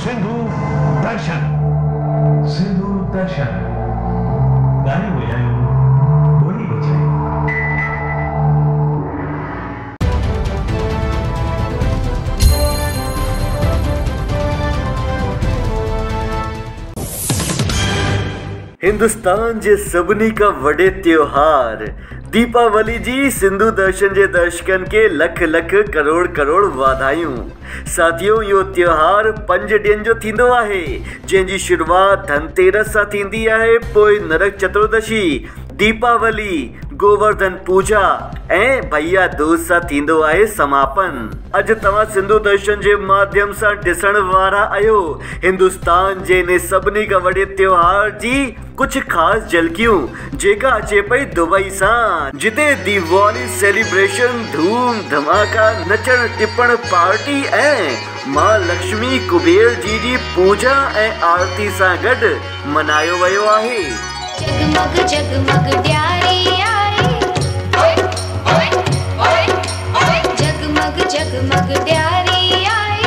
सिंधु दर्शन। सिंधु दर्शन गाने बजायो, बोली बजाई। हिंदुस्तान जे सभिनी का वॾे त्योहार दीपावली जी सिंधु दर्शन जे दर्शकन के लख लख करोड़ करोड़ वाधायूं। साथियों, यो त्योहार 5 ॾींहंनि जो थींदो आहे, जंहिंजी शुरूआत धनतेरस सां थींदी आहे, पोइ नरक चतुर्दशी, दीपावली, गोवर्धन पूजा ऐं भैया दूज सां थींदो आहे समापन। अॼु तव्हां सिंधु दर्शन जे माध्यम सां ॾिसण वारा आहियो हिंदुस्तान जे इन सभिनी खां वॾे त्योहार जी कुछ ख़ास झलकियूं, जेका अचे पई दुबई सां, जिते दीवाली सेलिब्रेशन धूम धमाका, नचण टिपण पार्टी ऐं मां लक्ष्मी कुबेर जी पूजा ऐं आरती सां गॾु मनायो वियो आहे। जगमग जगमग ॾियारी आई, जगमग जगमग ॾियारी आई,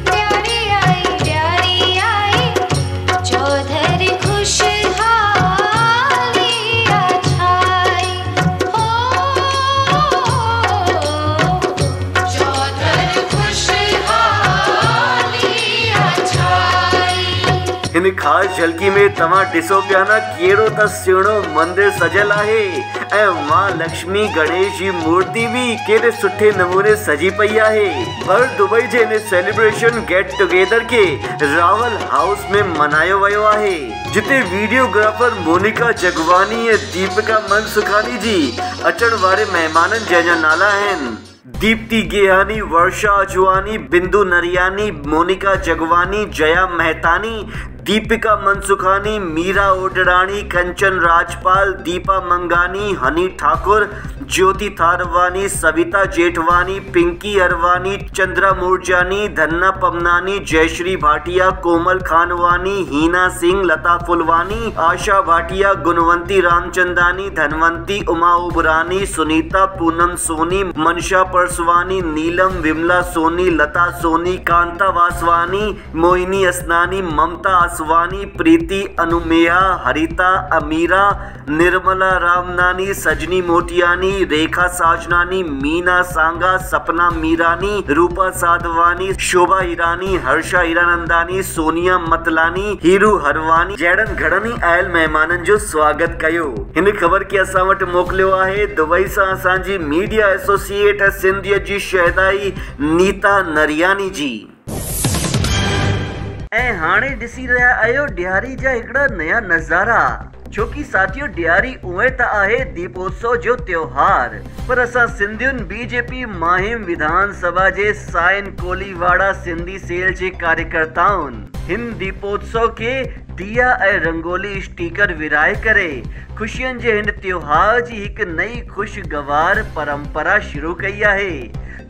ॾियारी आई, ॾियारी आई, चौधरी खुशहाली छाई, हो चौधरी खुशहाली छाई। हिन ख़ास झलकी में तव्हां ॾिसो पिया न कहिड़ो त सुहिणो मंदिर सजियल आहे ऐं मां लक्ष्मी गणेश जी मूर्ति भी केॾे सुठे नमूने सजी पई आहे। पर दुबई जे इन सेलिब्रेशन गेट टुगेदर के रावल हाउस में मनायो वियो आहे, जिते वीडियोग्राफर मोनिका जगवानी ऐं दीपिका मनसुखानी जी अचण वारे महिमाननि जंहिंजा नाला आहिनि दीप्ति गेहानी, वर्षा अजवानी, बिंदु नरियानी, मोनिका जगवानी, जया मेहतानी, दीपिका मनसुखानी, मीरा ओडरानी, कंचन राजपाल, दीपा मंगानी, हनी ठाकुर, ज्योति थारवानी, सविता जेठवानी, पिंकी अरवानी, चंद्रा मूरजानी, धन्ना पमनानी, जयश्री भाटिया, कोमल खानवानी, हीना सिंह, लता फुलवानी, आशा भाटिया, गुणवंती रामचंदानी, धनवंती, उमा उबरानी, सुनीता, पूनम सोनी, मनशा परसवानी, नीलम, विमला सोनी, लता सोनी, कांता वासवानी, मोहिनी असनानी, ममता आसवानी, प्रीति अनुमेया, हरिता अमीरा, निर्मला रामनानी, सजनी मोटियानी, रेखा साजनानी, मीना सांगा, सपना मीरानी, रूपा साधवानी, शोभा ईरानी, हर्षा हीरानंदानी, सोनिया मतलानी, हीरू हरवानी जहिड़नि घणनि आयल महिमाननि जो स्वागत कयो। हिन ख़बर खे असां वटि मोकिलियो आहे दुबई सां असांजी मीडिया एसोसिएट सिंधियत जी शहदाई नीता नरियानी जी। ऐं हाणे ॾिसी रहिया आहियो ॾियारी जा हिकिड़ा नया नज़ारा, छोकी साथियों ॾियारी उहे त आहे दीपोत्सव जो त्योहार, पर असां सिंधियुनि बीजेपी माहिम विधानसभा जे साइन कोलीवाड़ा सिंधी सेल जे कार्यकर्ताउनि हिन दीपोत्सव के दिया ऐं रंगोली स्टिकर विराए करे खुशियुनि जे हिन त्योहार जी हिकु नई खुशगवार परंपरा शुरू कई आहे,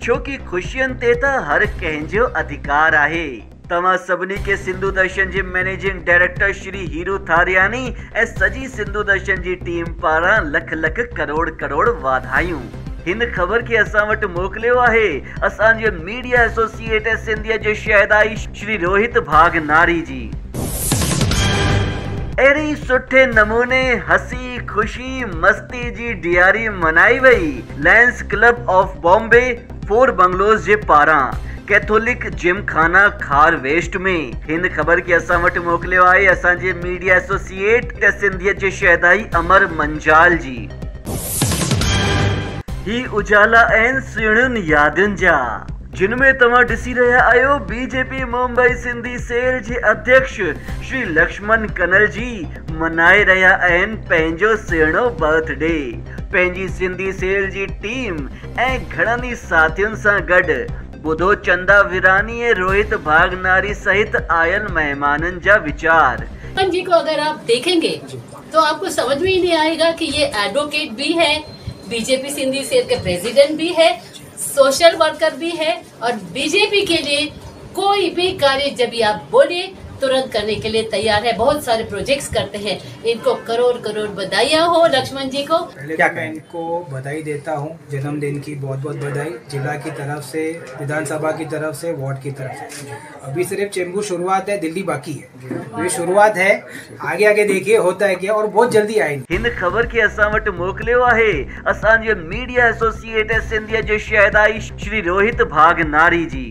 छोकी खुशियुनि ते त हर कंहिंजो अधिकार आहे। तव्हां सभिनी के सिंधु दर्शन जे मैनेजिंग डायरेक्टर श्री हीरू थारियानी ऐं सजी सिंधु दर्शन जी टीम पारां लख लख करोड़ करोड़ वाधायूं। हिन ख़बर खे असां वटि मोकिलियो आहे असांजे मीडिया एसोसिएट सिंधिया जे शहदाई श्री रोहित भागनारी जी। अहिड़ी सुठे नमूने हसी खुशी मस्ती जी ॾियारी मनाई वई Lions club of Bombay 4 bungalows जे पारां कैथोलिक जिम खाना खार वेस्ट में। हिन ख़बर खे असां वटि मोकिलियो आहे असांजे मीडिया एसोसिएट सिंधियत जे शहदाई अमर मंजाल जी। ही उजाला आहिनि सुहिणियुनि यादुनि जा, जिनमें तव्हां ॾिसी रहिया आहियो बीजेपी मुंबई सिंधी सेल जे अध्यक्ष श्री लक्ष्मण कनल जी मनाए रहिया आहिनि पंहिंजो सुहिणो बर्थडे पंहिंजी सिंधी सेल जी टीम ऐं घणनि साथियुनि सां गॾु। बुधो चंदा विरानी ऐं रोहित भागनारी सहित आयल मेहमानन जा विचार। जी को अगर आप देखेंगे तो आपको समझ में ही नहीं आएगा कि ये एडवोकेट भी है, बीजेपी सिंधी सेल के प्रेसिडेंट भी है, सोशल वर्कर भी है और बीजेपी के लिए कोई भी कार्य जब भी आप बोलिए तुरंत करने के लिए तैयार है, बहुत सारे प्रोजेक्ट्स करते हैं। इनको करोड़ करोड़ बधाइयाँ हो लक्ष्मण जी को। पहले मैं इनको बधाई देता हूँ, जन्मदिन की बहुत बहुत बधाई, जिला की तरफ से, विधानसभा की तरफ से, वार्ड की तरफ से। अभी सिर्फ चेंबूर शुरुआत है, दिल्ली बाकी है। ये शुरुआत है, आगे आगे देखिए होता है क्या, और बहुत जल्दी आएंगे। इन खबर के असां वटि मोकिलियो आहे असांजे मीडिया एसोसिएट सिंधिया जे शहदाई श्री रोहित भागनारी जी।